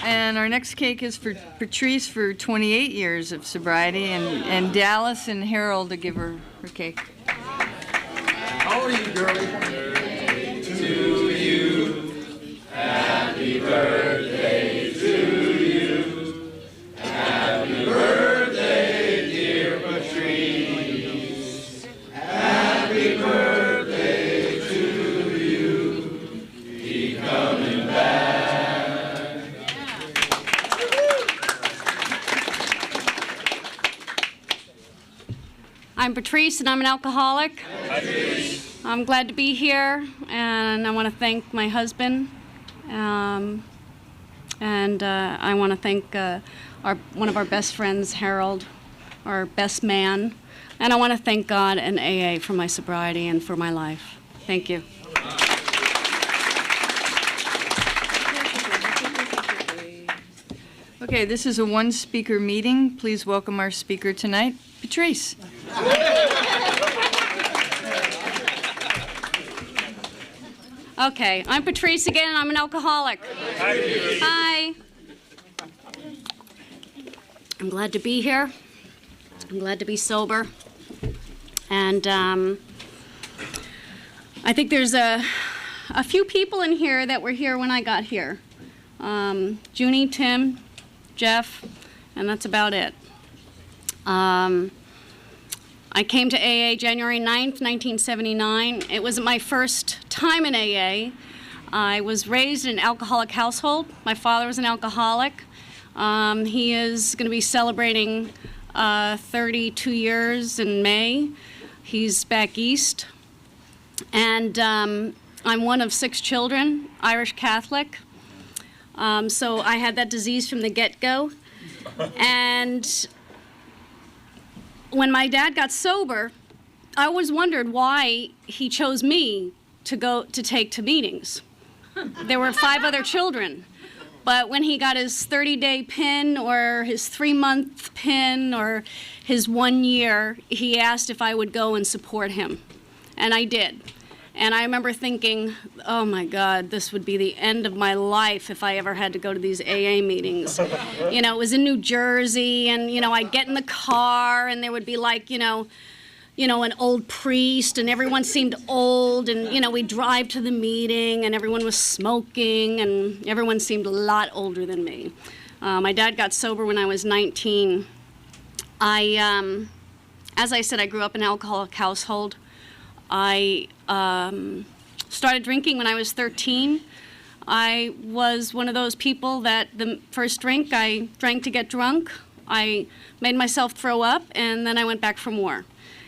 And our next cake is for Patrice for 28 years of sobriety, and Dallas and Harold to give her cake. How old are you, girlie? To you, happy birthday to you, happy birthday, dear Patrice, happy birthday to you, keep coming back. I'm Patrice, and I'm an alcoholic. Patrice. I'm glad to be here, and I want to thank my husband, and I want to thank one of our best friends, Harold, our best man, and I want to thank God and AA for my sobriety and for my life. Thank you. Okay, this is a one-speaker meeting. Please welcome our speaker tonight, Patrice. Okay, I'm Patrice again, and I'm an alcoholic. Hi. I'm glad to be here. I'm glad to be sober. And I think there's a few people in here that were here when I got here. Junie, Tim, Jeff, and that's about it. I came to AA January 9th, 1979. It was my first time in AA. I was raised in an alcoholic household. My father was an alcoholic. He is going to be celebrating 32 years in May. He's back east. And I'm one of 6 children, Irish Catholic. So I had that disease from the get-go. And when my dad got sober, I always wondered why he chose me to take to meetings. There were 5 other children. But when he got his 30-day PIN or his 3-month PIN or his 1 year, he asked if I would go and support him. And I did. And I remember thinking, oh my God, this would be the end of my life if I ever had to go to these AA meetings. You know, it was in New Jersey, and, you know, I'd get in the car, and there would be like, you know, an old priest, and everyone seemed old, and, you know, we'd drive to the meeting, and everyone was smoking, and everyone seemed a lot older than me. My dad got sober when I was 19. As I said, I grew up in an alcoholic household. I started drinking when I was 13. I was one of those people that the first drink, I drank to get drunk. I made myself throw up, and then I went back for more.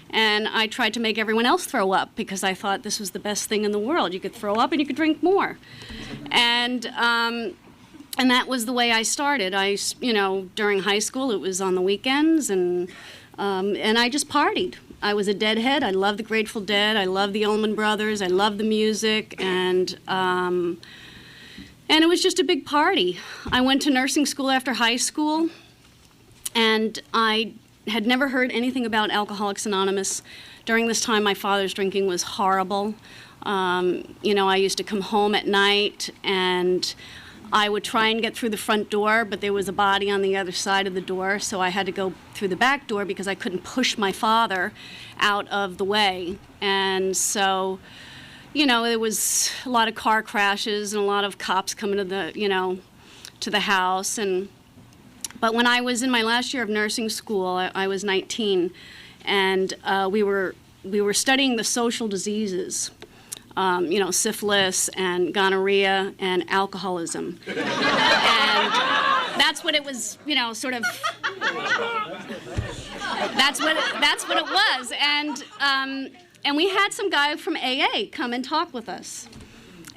And I tried to make everyone else throw up because I thought this was the best thing in the world. You could throw up and you could drink more. And that was the way I started. You know, during high school, it was on the weekends, and I just partied. I was a Deadhead. I loved the Grateful Dead. I loved the Allman Brothers. I loved the music, and it was just a big party. I went to nursing school after high school, and I had never heard anything about Alcoholics Anonymous. During this time, my father's drinking was horrible. You know, I used to come home at night, and I would try and get through the front door, but there was a body on the other side of the door, so I had to go through the back door because I couldn't push my father out of the way. And so, you know, there was a lot of car crashes and a lot of cops coming to the, you know, to the house. But when I was in my last year of nursing school, I was 19, and we were studying the social diseases. You know, syphilis and gonorrhea and alcoholism. And that's what it was, you know, sort of, that's what it was. And we had some guy from AA come and talk with us.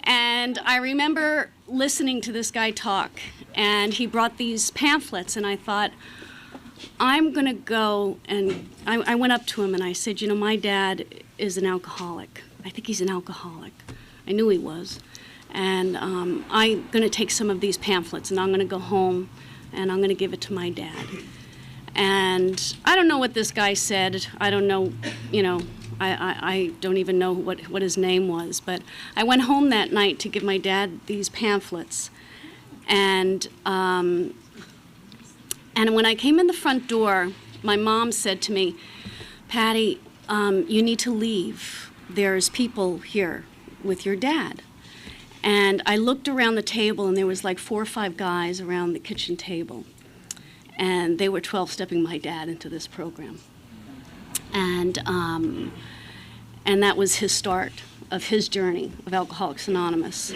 And I remember listening to this guy talk, and he brought these pamphlets, and I thought, I'm gonna go, and I went up to him and I said, you know, my dad is an alcoholic. I think he's an alcoholic. I knew he was. And I'm going to take some of these pamphlets, and I'm going to go home, and I'm going to give it to my dad. And I don't know what this guy said. I don't know, you know, I don't even know what his name was. But I went home that night to give my dad these pamphlets. And when I came in the front door, my mom said to me, "Patty, you need to leave. There's people here with your dad." And I looked around the table, and there was like 4 or 5 guys around the kitchen table. And they were 12-stepping my dad into this program. And that was his start of his journey of Alcoholics Anonymous,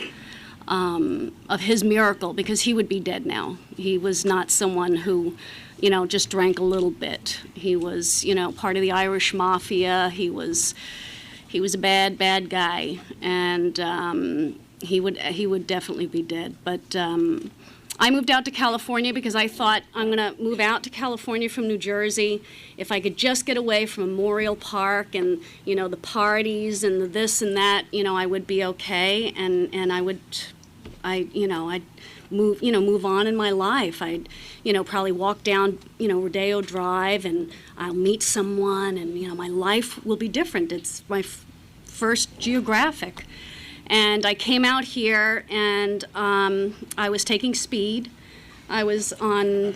of his miracle, because he would be dead now. He was not someone who, just drank a little bit. He was, part of the Irish mafia. He was a bad, bad guy, and he would definitely be dead. But I moved out to California because I thought, I'm going to move out to California from New Jersey. If I could just get away from Memorial Park and, the parties and the this and that, I would be okay. And I'd move on in my life. I'd, probably walk down, Rodeo Drive, and I'll meet someone, and, my life will be different. It's my first geographic. And I came out here, and I was taking speed. I was on,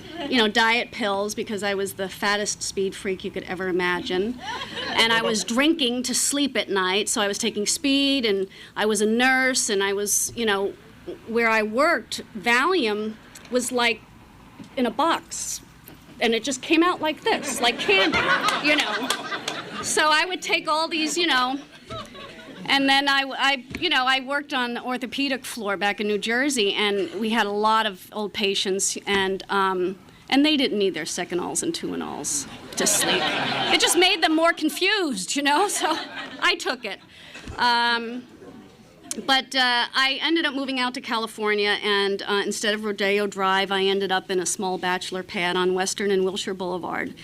diet pills because I was the fattest speed freak you could ever imagine. And I was drinking to sleep at night, so I was taking speed, and I was a nurse, and I was, where I worked, Valium was like in a box, and it just came out like this, like candy, So I would take all these, and then I worked on the orthopedic floor back in New Jersey, and we had a lot of old patients, and they didn't need their second-alls and two-and-alls to sleep. It just made them more confused, so I took it. But I ended up moving out to California, and instead of Rodeo Drive, I ended up in a small bachelor pad on Western and Wilshire Boulevard.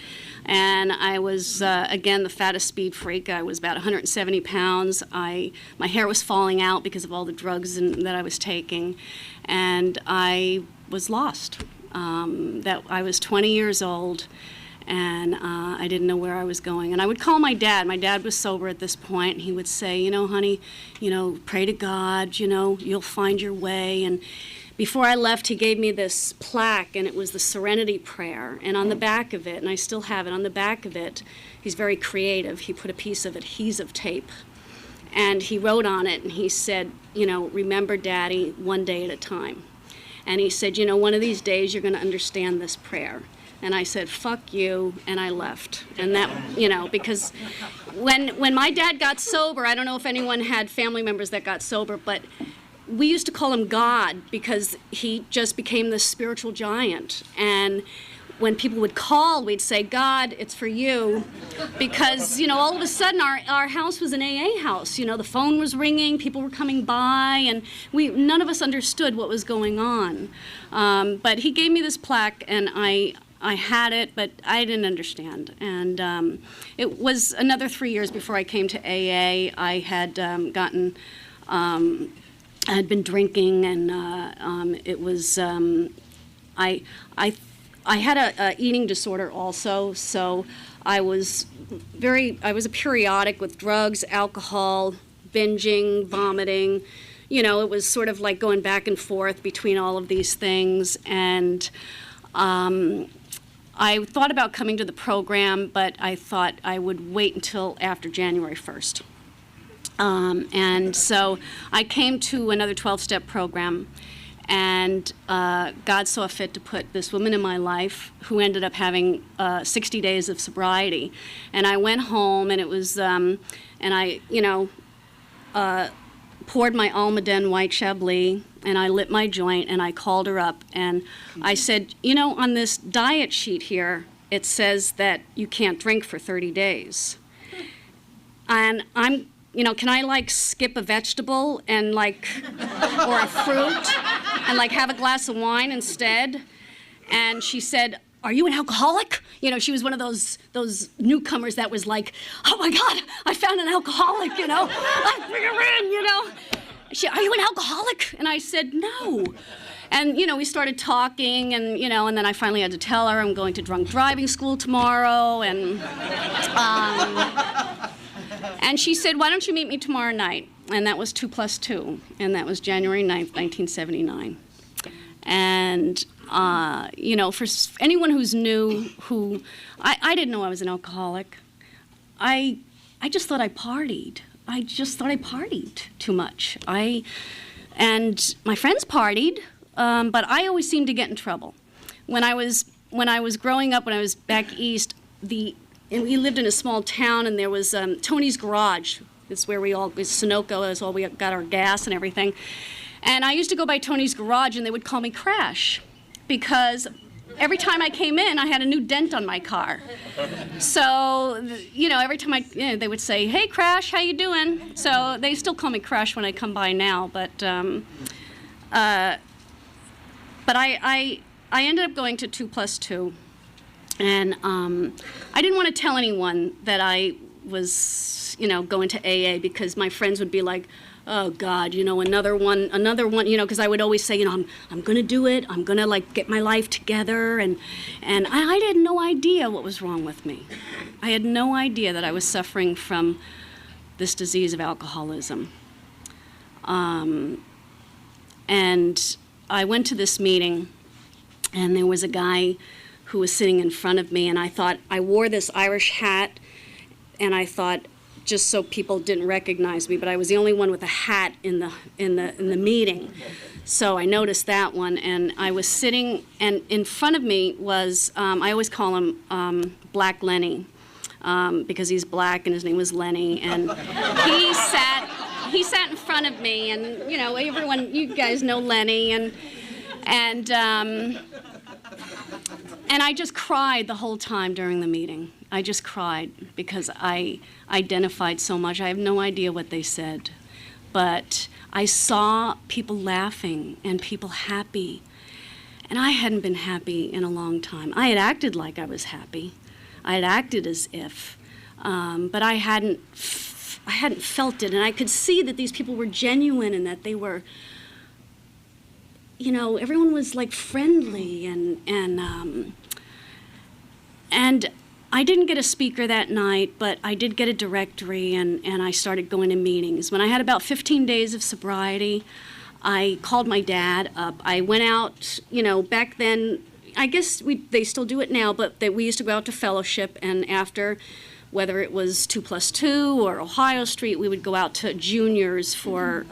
And I was, again, the fattest speed freak. I was about 170 pounds. My hair was falling out because of all the drugs that I was taking. And I was lost. I was 20 years old, and I didn't know where I was going. And I would call my dad. My dad was sober at this point, and he would say, honey, pray to God, you'll find your way. And before I left, he gave me this plaque, and it was the Serenity Prayer. And on the back of it, and I still have it, on the back of it, he's very creative. He put a piece of adhesive tape, and he wrote on it, and he said, remember, Daddy, one day at a time. And he said, one of these days you're going to understand this prayer. And I said, fuck you, and I left. And that, because when my dad got sober, I don't know if anyone had family members that got sober, but we used to call him God because he just became this spiritual giant. And when people would call, we'd say, God, it's for you. Because, all of a sudden our house was an AA house. The phone was ringing, people were coming by, and none of us understood what was going on. But he gave me this plaque, and I had it, but I didn't understand. And it was another 3 years before I came to AA. I had I had been drinking, and it was, I had a eating disorder also, so I was a periodic with drugs, alcohol, binging, vomiting. It was sort of like going back and forth between all of these things, and I thought about coming to the program, but I thought I would wait until after January 1st. And so I came to another 12-step program, and God saw fit to put this woman in my life who ended up having 60 days of sobriety. And I went home, and it was, and I, poured my Almaden white Chablis, and I lit my joint, and I called her up, and I said, on this diet sheet here, it says that you can't drink for 30 days. And can I skip a vegetable and or a fruit and have a glass of wine instead? And she said, are you an alcoholic? She was one of those newcomers that was like, oh my God, I found an alcoholic, bring her in, are you an alcoholic? And I said, no. And, we started talking, and, and then I finally had to tell her I'm going to drunk driving school tomorrow, and she said, why don't you meet me tomorrow night? And that was 2 + 2, and that was January 9th, 1979. And, you know, for anyone who's new, I didn't know I was an alcoholic. I just thought I partied. I just thought I partied too much. And my friends partied, but I always seemed to get in trouble. When I was growing up, when I was back east, and we lived in a small town, and there was Tony's Garage. It's where it's Sunoco, that's all we got our gas and everything. And I used to go by Tony's Garage, and they would call me Crash, because every time I came in, I had a new dent on my car. So, you know, every time they would say, "Hey, Crash, how you doing?" So they still call me Crash when I come by now, but I ended up going to 2+2, and I didn't want to tell anyone that I was, you know, going to AA, because my friends would be like, "Oh God, you know, another one," you know, because I would always say, you know, I'm going to do it. I'm going to like get my life together, and I had no idea what was wrong with me. I had no idea that I was suffering from this disease of alcoholism. And I went to this meeting, and there was a guy who was sitting in front of me, and I wore this Irish hat, and I thought, just so people didn't recognize me, but I was the only one with a hat in the meeting. So I noticed that one, and I was sitting, and in front of me was, I always call him Black Lenny, because he's black and his name was Lenny, and he sat in front of me, and you know, you guys know Lenny, and I just cried the whole time during the meeting. I just cried because I identified so much. I have no idea what they said, but I saw people laughing and people happy, and I hadn't been happy in a long time. I had acted like I was happy. I had acted as if, but I hadn't felt it, and I could see that these people were genuine and that they were, you know, everyone was like friendly, and I didn't get a speaker that night, but I did get a directory, and I started going to meetings. When I had about 15 days of sobriety, I called my dad up. I went out, you know, back then, I guess they still do it now, but we used to go out to fellowship, and after, whether it was 2+2 or Ohio Street, we would go out to Juniors for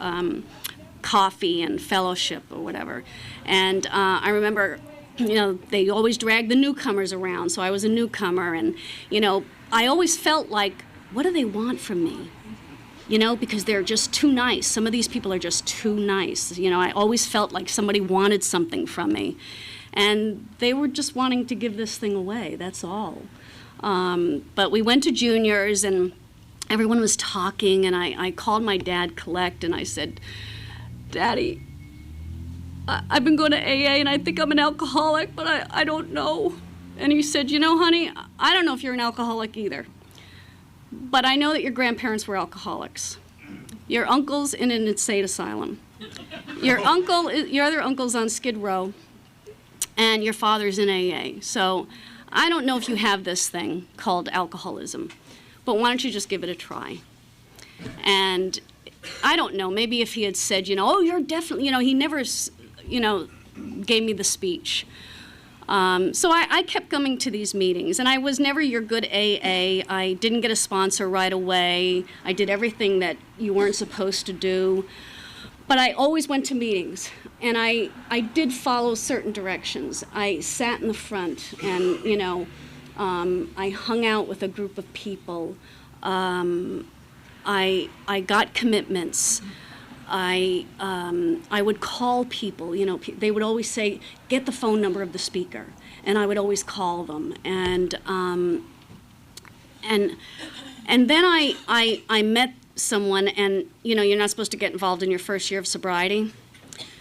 coffee and fellowship or whatever. And I remember, you know, they always dragged the newcomers around, so I was a newcomer, and, you know, I always felt like, what do they want from me? You know, because they're just too nice. Some of these people are just too nice. You know, I always felt like somebody wanted something from me, and they were just wanting to give this thing away, that's all. But we went to Juniors, and everyone was talking, and I called my dad, Collect, and I said, "Daddy, I've been going to AA, and I think I'm an alcoholic, but I don't know." And he said, "You know, honey, I don't know if you're an alcoholic either, but I know that your grandparents were alcoholics. Your uncle's in an insane asylum. Your other uncle's on Skid Row, and your father's in AA. So I don't know if you have this thing called alcoholism, but why don't you just give it a try?" And I don't know, maybe if he had said, you know, "Oh, you're definitely," you know, he never, you know, gave me the speech. So I kept coming to these meetings, and I was never your good AA. I didn't get a sponsor right away. I did everything that you weren't supposed to do. But I always went to meetings, and I did follow certain directions. I sat in the front, and, you know, I hung out with a group of people. I got commitments. I would call people, you know, they would always say, "Get the phone number of the speaker," and I would always call them. And then I met someone, and, you know, you're not supposed to get involved in your first year of sobriety.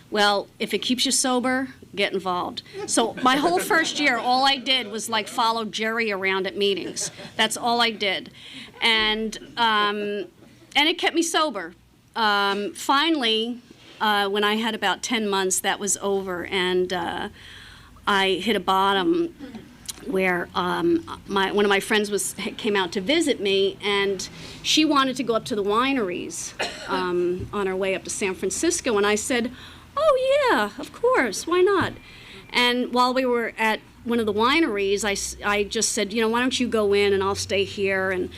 Well, if it keeps you sober, get involved. So my whole first year, all I did was like follow Jerry around at meetings. That's all I did. And it kept me sober. Finally, when I had about 10 months, that was over, and I hit a bottom where one of my friends came out to visit me, and she wanted to go up to the wineries on our way up to San Francisco, and I said, oh yeah, of course, why not? And while we were at one of the wineries, I just said, why don't you go in and I'll stay here? And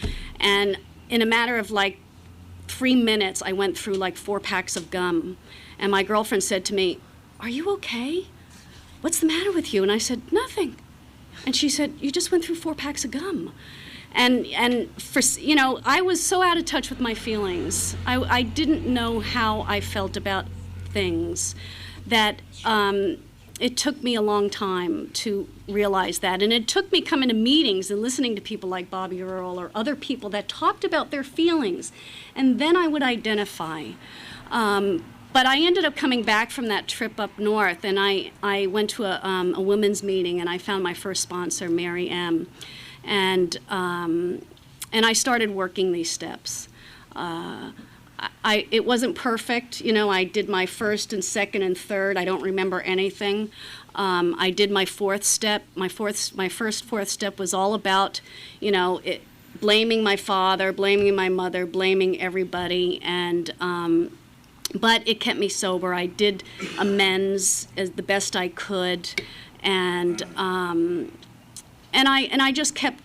in a matter of like 3 minutes, I went through like 4 packs of gum. And my girlfriend said to me, are you okay? What's the matter with you? And I said, nothing. And she said, you just went through 4 packs of gum. And for, I was so out of touch with my feelings. I didn't know how I felt about things that it took me a long time to realize that. And it took me coming to meetings and listening to people like Bobby Earl or other people that talked about their feelings. And then I would identify. But I ended up coming back from that trip up north, and I went to a women's meeting, and I found my first sponsor, Mary M. And I started working these steps. It wasn't perfect, I did my first and second and third. I don't remember anything. I did my 4th step. My first 4th step was all about, blaming my father, blaming my mother, blaming everybody, and but it kept me sober. I did amends as the best I could, and I just kept,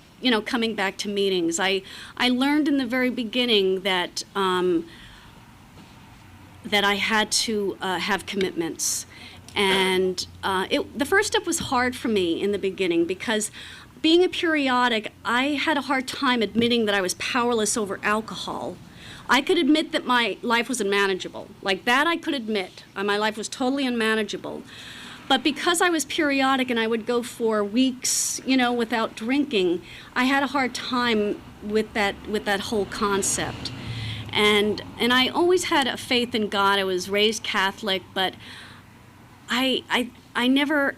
coming back to meetings. I learned in the very beginning that that I had to have commitments, and the first step was hard for me in the beginning because, being a periodic, I had a hard time admitting that I was powerless over alcohol. I could admit that my life was unmanageable. Like that I could admit. My life was totally unmanageable. But because I was periodic and I would go for weeks, without drinking, I had a hard time with that whole concept. And I always had a faith in God. I was raised Catholic, but I never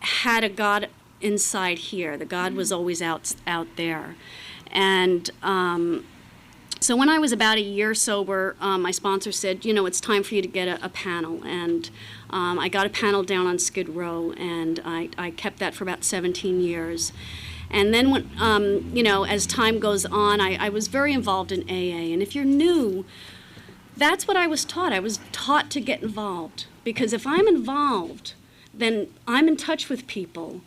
had a God inside here. The God was always out there. And so when I was about a year sober, my sponsor said, it's time for you to get a panel. And I got a panel down on Skid Row, and I kept that for about 17 years. And then when, as time goes on, I was very involved in AA. And if you're new, that's what I was taught. I was taught to get involved. Because if I'm involved, then I'm in touch with people.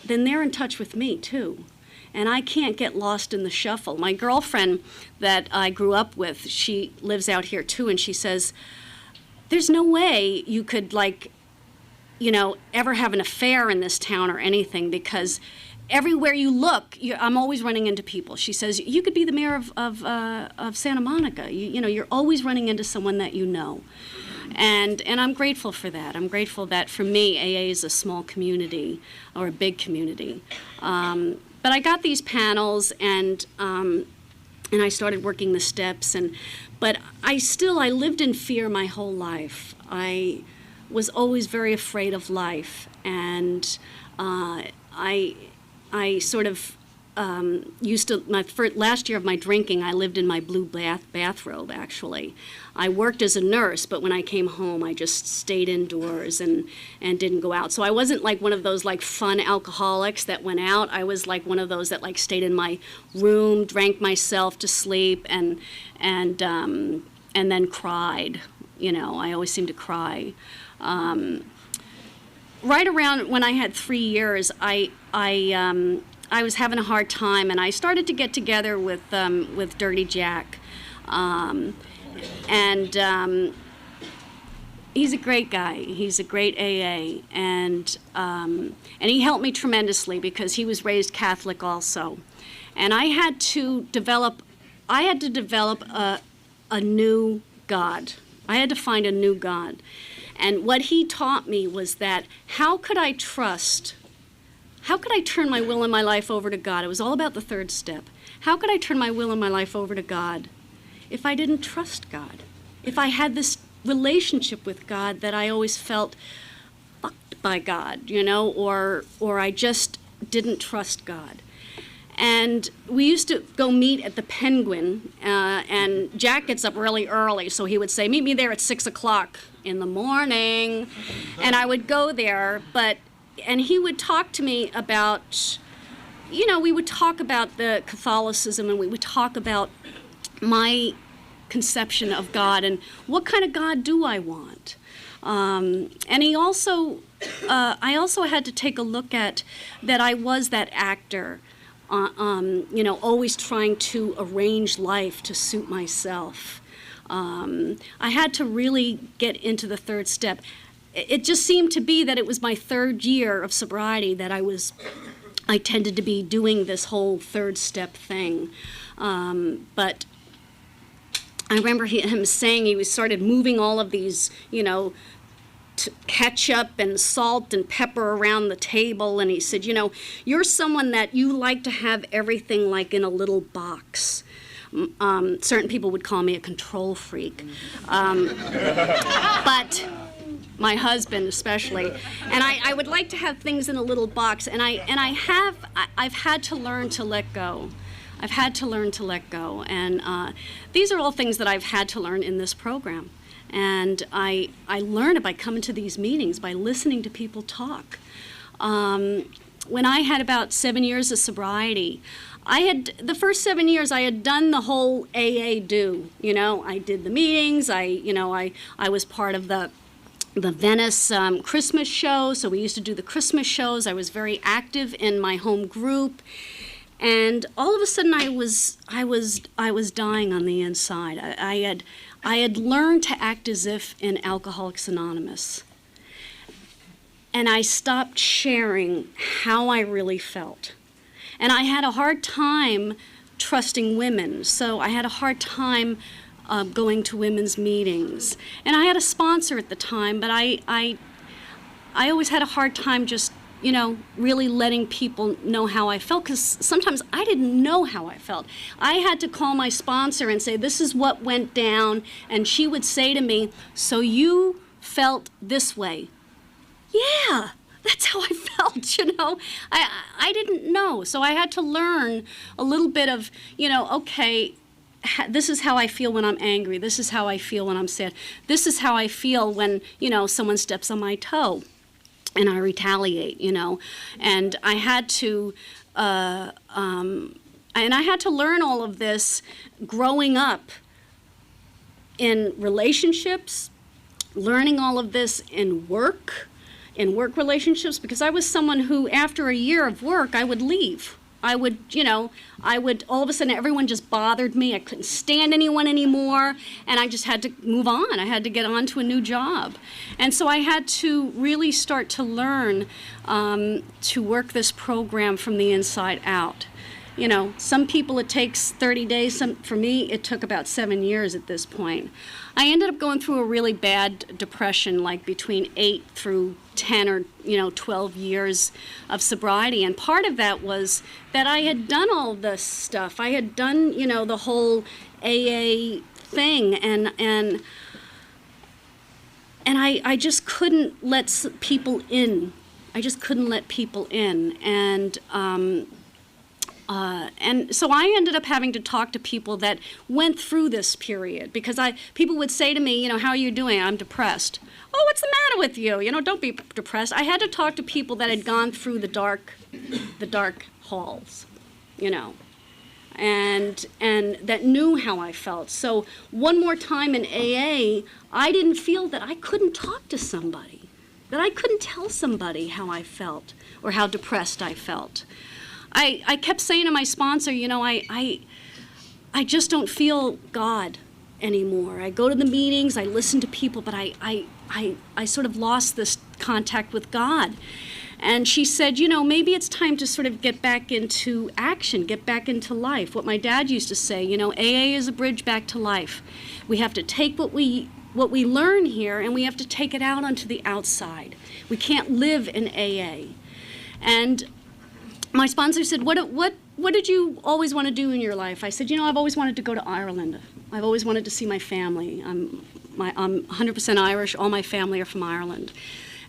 Then they're in touch with me, too. And I can't get lost in the shuffle. My girlfriend that I grew up with, she lives out here too, and she says, there's no way you could ever have an affair in this town or anything, because everywhere you look, I'm always running into people. She says, you could be the mayor of Santa Monica. You're always running into someone that you know. And I'm grateful for that. I'm grateful that for me, AA is a small community or a big community. But I got these panels, and I started working the steps. But I lived in fear my whole life. I was always very afraid of life, and I sort of used to. Last year of my drinking, I lived in my blue bathrobe. Actually, I worked as a nurse, but when I came home, I just stayed indoors and didn't go out. So I wasn't like one of those like fun alcoholics that went out. I was like one of those that like stayed in my room, drank myself to sleep, and then cried. I always seemed to cry. Right around when I had 3 years, I was having a hard time, and I started to get together with Dirty Jack. He's a great guy. He's a great AA, and he helped me tremendously because he was raised Catholic also. And I had to develop a new God. I had to find a new God. And what he taught me was that how could I turn my will and my life over to God? It was all about the 3rd step. How could I turn my will and my life over to God if I didn't trust God? If I had this relationship with God that I always felt fucked by God, or I just didn't trust God. And we used to go meet at the Penguin, and Jack gets up really early, so he would say, meet me there at 6 o'clock in the morning. And I would go there, and he would talk to me about, we would talk about the Catholicism, and we would talk about my conception of God and what kind of God do I want. And he also, I also had to take a look at that I was that actor, always trying to arrange life to suit myself. I had to really get into the third step. It just seemed to be that it was my third year of sobriety that I tended to be doing this whole third step thing. But I remember him saying he started moving all of these, ketchup and salt and pepper around the table, and he said, you're someone that you like to have everything like in a little box. Certain people would call me a control freak. But my husband especially, and I would like to have things in a little box, and I've had to learn to let go. I've had to learn to let go, and these are all things that I've had to learn in this program. And I learn it by coming to these meetings, by listening to people talk. When I had about 7 years of sobriety, the first 7 years I had done the whole AA do. I did the meetings. I was part of the Venice Christmas show, so we used to do the Christmas shows. I was very active in my home group, and all of a sudden I was dying on the inside. I had learned to act as if in Alcoholics Anonymous, and I stopped sharing how I really felt. And I had a hard time trusting women, so I had a hard time going to women's meetings. And I had a sponsor at the time, but I always had a hard time just, really letting people know how I felt, because sometimes I didn't know how I felt. I had to call my sponsor and say, this is what went down, and she would say to me, so you felt this way. Yeah. That's how I felt, I didn't know. So I had to learn a little bit of, okay, this is how I feel when I'm angry. This is how I feel when I'm sad. This is how I feel when, someone steps on my toe and I retaliate, And I had to, learn all of this growing up in relationships, learning all of this in work relationships, because I was someone who, after a year of work, I would leave. I would, all of a sudden everyone just bothered me. I couldn't stand anyone anymore, and I just had to move on. I had to get on to a new job. And so I had to really start to learn to work this program from the inside out. Some people it takes 30 days. For me, it took about 7 years at this point. I ended up going through a really bad depression, like between 8 through 10 or 12 years of sobriety. And part of that was that I had done all this stuff. I had done, the whole AA thing, and I just couldn't let people in. I just couldn't let people in. And so I ended up having to talk to people that went through this period, because people would say to me, how are you doing? I'm depressed. Oh, what's the matter with you? Don't be depressed. I had to talk to people that had gone through the dark halls, and that knew how I felt. So one more time in AA, I didn't feel that I couldn't talk to somebody, that I couldn't tell somebody how I felt or how depressed I felt. I kept saying to my sponsor, I just don't feel God anymore. I go to the meetings, I listen to people, but I sort of lost this contact with God. And she said, maybe it's time to sort of get back into action, get back into life. What my dad used to say, AA is a bridge back to life. We have to take what we learn here, and we have to take it out onto the outside. We can't live in AA. And my sponsor said, what did you always want to do in your life? I said, I've always wanted to go to Ireland. I've always wanted to see my family. I'm 100% Irish. All my family are from Ireland.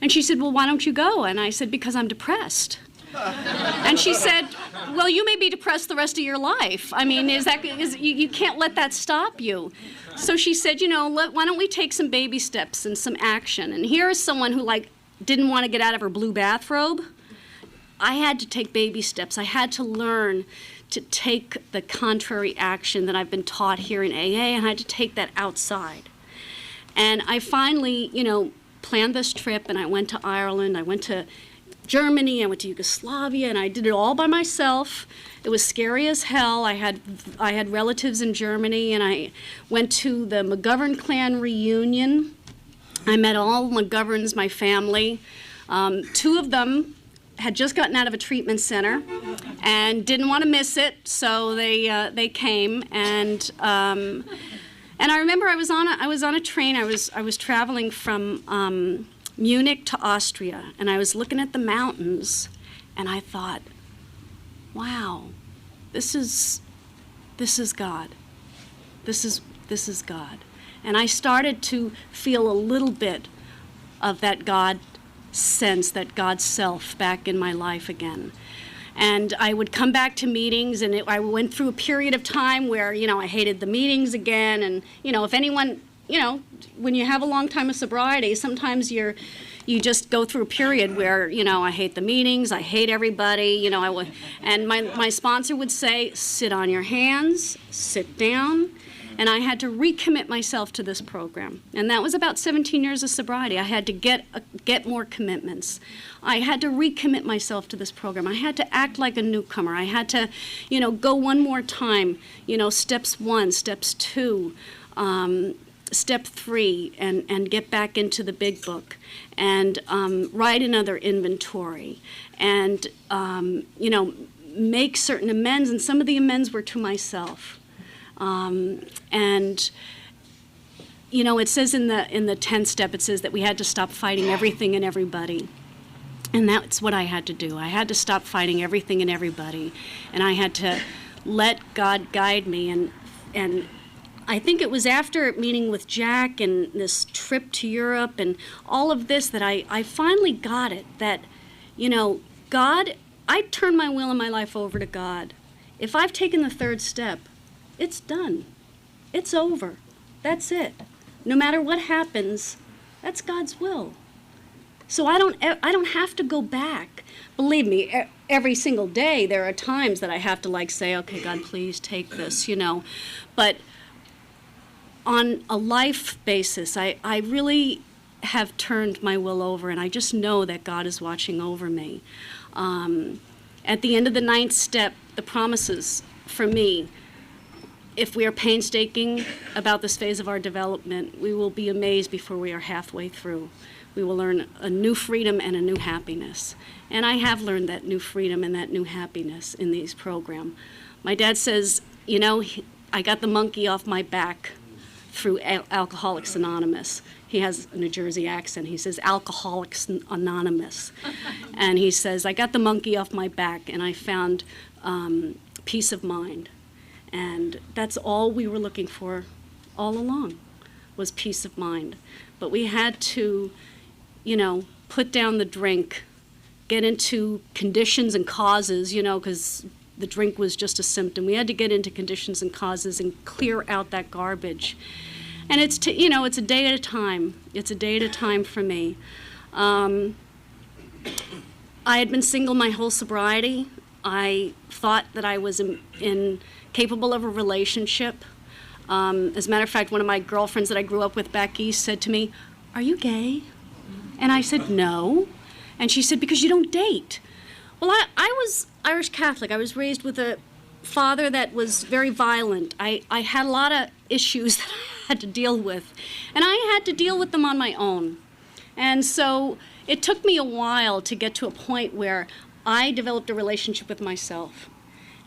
And she said, well, why don't you go? And I said, because I'm depressed. And she said, well, you may be depressed the rest of your life. I mean, you can't let that stop you. So she said, why don't we take some baby steps and some action? And here is someone who didn't want to get out of her blue bathrobe. I had to take baby steps. I had to learn to take the contrary action that I've been taught here in AA, and I had to take that outside. And I finally, planned this trip, and I went to Ireland, I went to Germany, I went to Yugoslavia, and I did it all by myself. It was scary as hell. I had relatives in Germany, and I went to the McGovern clan reunion. I met all McGoverns, my family. Two of them had just gotten out of a treatment center and didn't want to miss it, so they came. And I remember I was on a train. I was traveling from Munich to Austria, and I was looking at the mountains, and I thought, wow, this is God. This is God. And I started to feel a little bit of that God sense, that God self back in my life again. And I would come back to meetings, and I went through a period of time where, I hated the meetings again. And, if anyone, when you have a long time of sobriety, sometimes you just go through a period where, I hate the meetings, I hate everybody, and my sponsor would say, sit on your hands, sit down. And I had to recommit myself to this program. And that was about 17 years of sobriety. I had to get more commitments. I had to recommit myself to this program. I had to act like a newcomer. I had to, go one more time, steps 1, steps 2, step 3, and get back into the big book and write another inventory and, make certain amends. And some of the amends were to myself. It says in the 10th step, it says that we had to stop fighting everything and everybody. And that's what I had to do. I had to stop fighting everything and everybody. And I had to let God guide me. And I think it was after meeting with Jack and this trip to Europe and all of this that I finally got it, that, God, I turned my will and my life over to God. If I've taken the 3rd step, it's done. It's over. That's it. No matter what happens, that's God's will. So I don't have to go back. Believe me, every single day there are times that I have to say, okay, God, please take this, But on a life basis, I really have turned my will over, and I just know that God is watching over me. At the end of the 9th step, the promises for me, if we are painstaking about this phase of our development, we will be amazed before we are halfway through. We will learn a new freedom and a new happiness. And I have learned that new freedom and that new happiness in these programs. My dad says, I got the monkey off my back through Alcoholics Anonymous. He has a New Jersey accent. He says, Alcoholics Anonymous. And he says, I got the monkey off my back, and I found peace of mind. And that's all we were looking for all along, was peace of mind. But we had to, put down the drink, get into conditions and causes, because the drink was just a symptom. We had to get into conditions and causes and clear out that garbage. And it's a day at a time. It's a day at a time for me. I had been single my whole sobriety. I thought that I was incapable of a relationship. As a matter of fact, one of my girlfriends that I grew up with back east said to me, "Are you gay?" And I said, "No." And she said, "Because you don't date." Well, I was Irish Catholic. I was raised with a father that was very violent. I had a lot of issues that I had to deal with, and I had to deal with them on my own. And so it took me a while to get to a point where I developed a relationship with myself.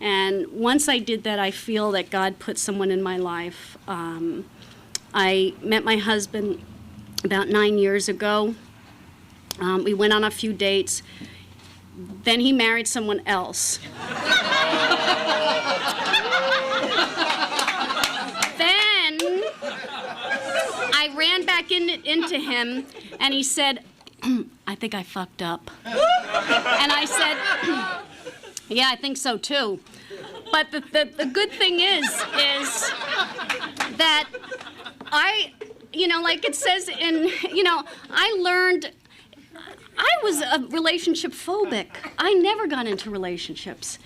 And once I did that, I feel that God put someone in my life. I met my husband about 9 years ago. We went on a few dates. Then he married someone else. Then I ran back into him, and he said, "I think I fucked up." And I said, "Yeah, I think so too." But the good thing is that like it says in, I learned, I was a relationship phobic. I never got into relationships.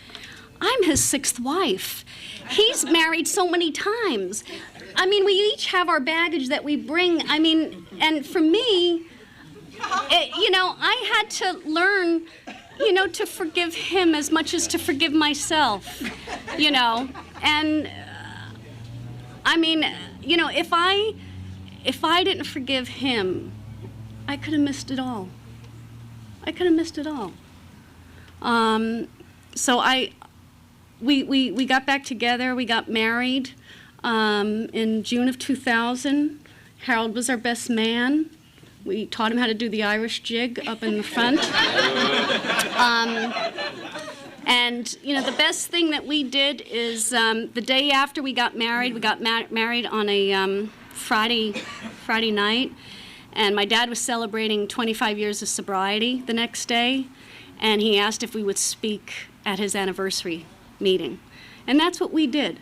I'm his 6th wife. He's married so many times. We each have our baggage that we bring. And for me, you know, I had to learn, you know, to forgive him as much as to forgive myself, you know. And I mean, you know, if I didn't forgive him, I could have missed it all. I could have missed it all. So we got back together. We got married in June of 2000. Harold was our best man. We taught him how to do the Irish jig up in the front. And, you know, the best thing that we did is the day after we got married married on a Friday night. And my dad was celebrating 25 years of sobriety the next day. And he asked if we would speak at his anniversary meeting. And that's what we did.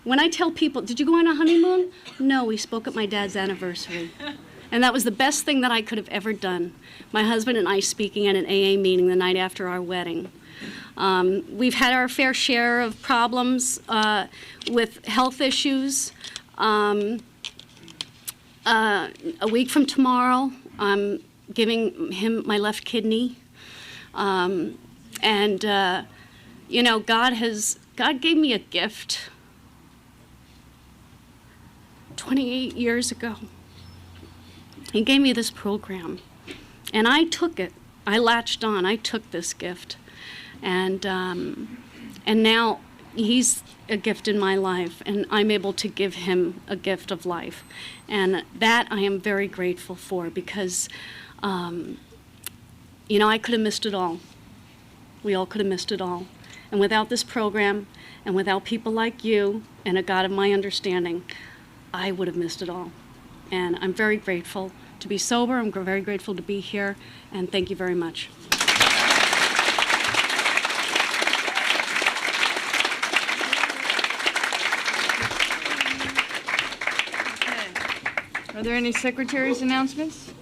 When I tell people, did you go on a honeymoon? No, we spoke at my dad's anniversary. And that was the best thing that I could have ever done. My husband and I speaking at an AA meeting the night after our wedding. We've had our fair share of problems with health issues. A week from tomorrow, I'm giving him my left kidney. You know, God gave me a gift 28 years ago. He gave me this program, and I took it. I latched on. I took this gift, and now he's a gift in my life, and I'm able to give him a gift of life, and that I am very grateful for because, you know, I could have missed it all. We all could have missed it all, and without this program, and without people like you and a God of my understanding, I would have missed it all. And I'm very grateful to be sober. I'm very grateful to be here. And thank you very much. Okay. Are there any secretary's announcements?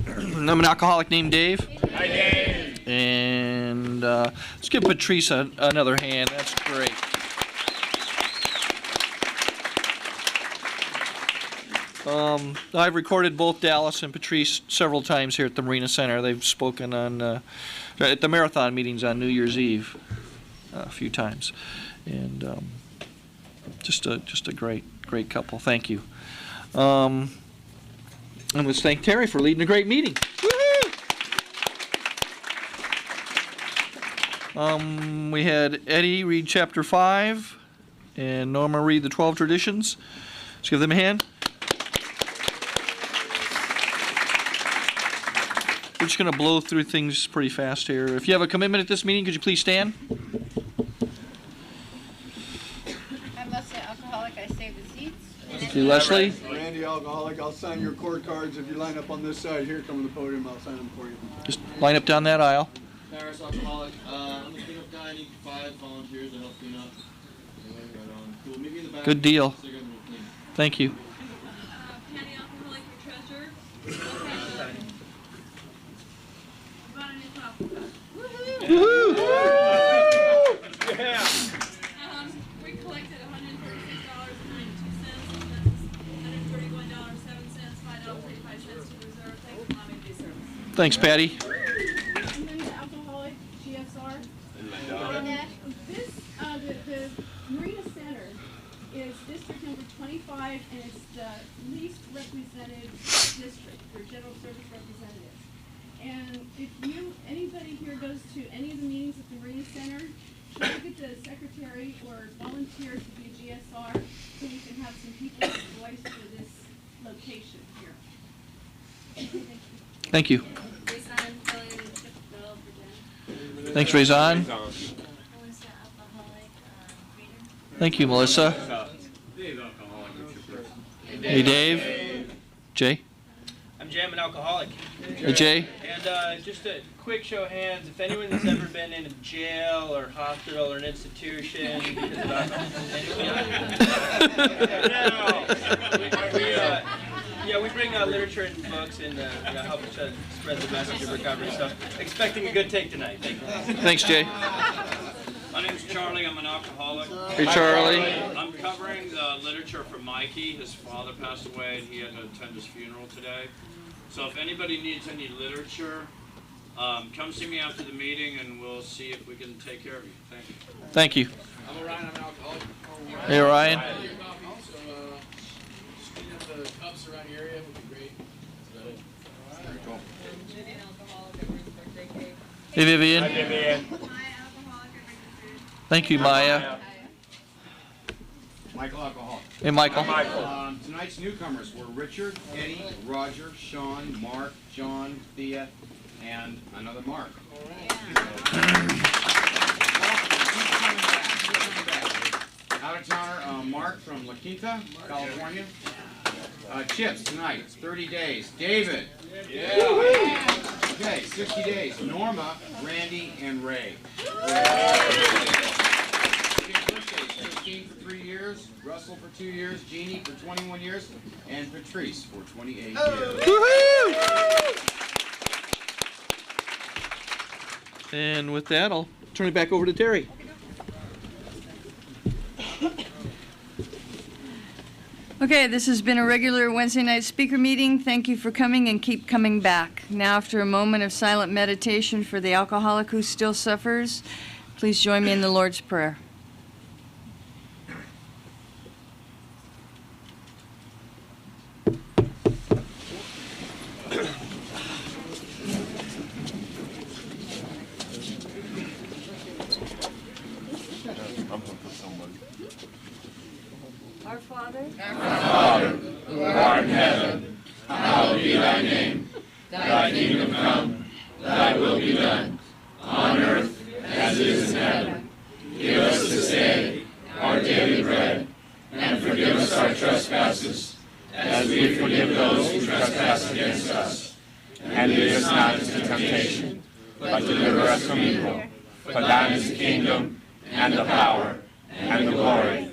I'm an alcoholic named Dave. Hi, Dave. And let's give Patrice another hand. That's great. I've recorded both Dallas and Patrice several times here at the Marina Center. They've spoken on at the marathon meetings on New Year's Eve a few times, and just a great couple. Thank you. And let's thank Terry for leading a great meeting. We had Eddie read chapter 5 and Norma read the 12 traditions. Let's give them a hand. We're just going to blow through things pretty fast here. If you have a commitment at this meeting, could you please stand? I'm Leslie, alcoholic. I save the seats. Thank you, Leslie. Randy, alcoholic. I'll sign your court cards if you line up on this side here. Come to the podium. I'll sign them for you. Just line up down that aisle. Paris, alcoholic. I'm a cleanup guy. I need 5 volunteers to help clean up. Cool. Meet me in the back. Good deal. Thank you. Patty, alcoholic, your treasurer. Bought a new coffee. Woohoo! Yeah. We collected $136.92. That's $131.07, $5.35 to reserve. Thanks for allowing me to do service. Thanks, Patty. And then the alcoholic GSR. This, the Marina Center is district number 25, and it's the least represented district for general service representatives. And if anybody here goes to any of the meetings at the Marina Center, try to get the secretary or volunteer to be a GSR so we can have some people with a voice for this location here. Thank you. Thanks, Razan. Thank you, Melissa. Hey, Dave. Jay. I'm Jam, an alcoholic. Hey, Jay. And just a quick show of hands, if anyone has ever been in a jail or hospital or an institution because of alcohol, we bring literature and books and help spread the message of recovery. So, expecting a good take tonight. Thank you. Thanks, Jay. My name's Charlie. I'm an alcoholic. Hey, Charlie. I'm covering the literature for Mikey. His father passed away, and he had to attend his funeral today. So if anybody needs any literature, come see me after the meeting, and we'll see if we can take care of you. Thank you. Thank you. I'm Orion, I'm an alcoholic. Hey, Ryan. So, just clean up the cups around the area would be great. That's about it. Very cool. Vivian alcoholic, everyone's birthday cake. Hey, Vivian. My alcoholic, everyone's Thank you, Maya. Michael Alcoholic. Hey, Michael. Tonight's newcomers were Richard, Eddie, Roger, Sean, Mark, John, Thea, and another Mark. Out of towner, Mark from La Quinta, California. Chips tonight, 30 days. David. Yeah. Okay, 60 days. Norma, Randy, and Ray. Christine for 3 years, Russell for 2 years, Jeannie for 21 years, and Patrice for 28 years. Woohoo! And with that, I'll turn it back over to Terry. Okay, this has been a regular Wednesday night speaker meeting. Thank you for coming and keep coming back. Now, after a moment of silent meditation for the alcoholic who still suffers, please join me in the Lord's Prayer. Our Father, Who art in heaven, hallowed be thy name. Thy kingdom come, thy will be done, on earth as it is in heaven. Give us this day our daily bread, and forgive us our trespasses, as we forgive those who trespass against us. And lead us not into temptation, but deliver us from evil. For thine is the kingdom, and the power, and the glory,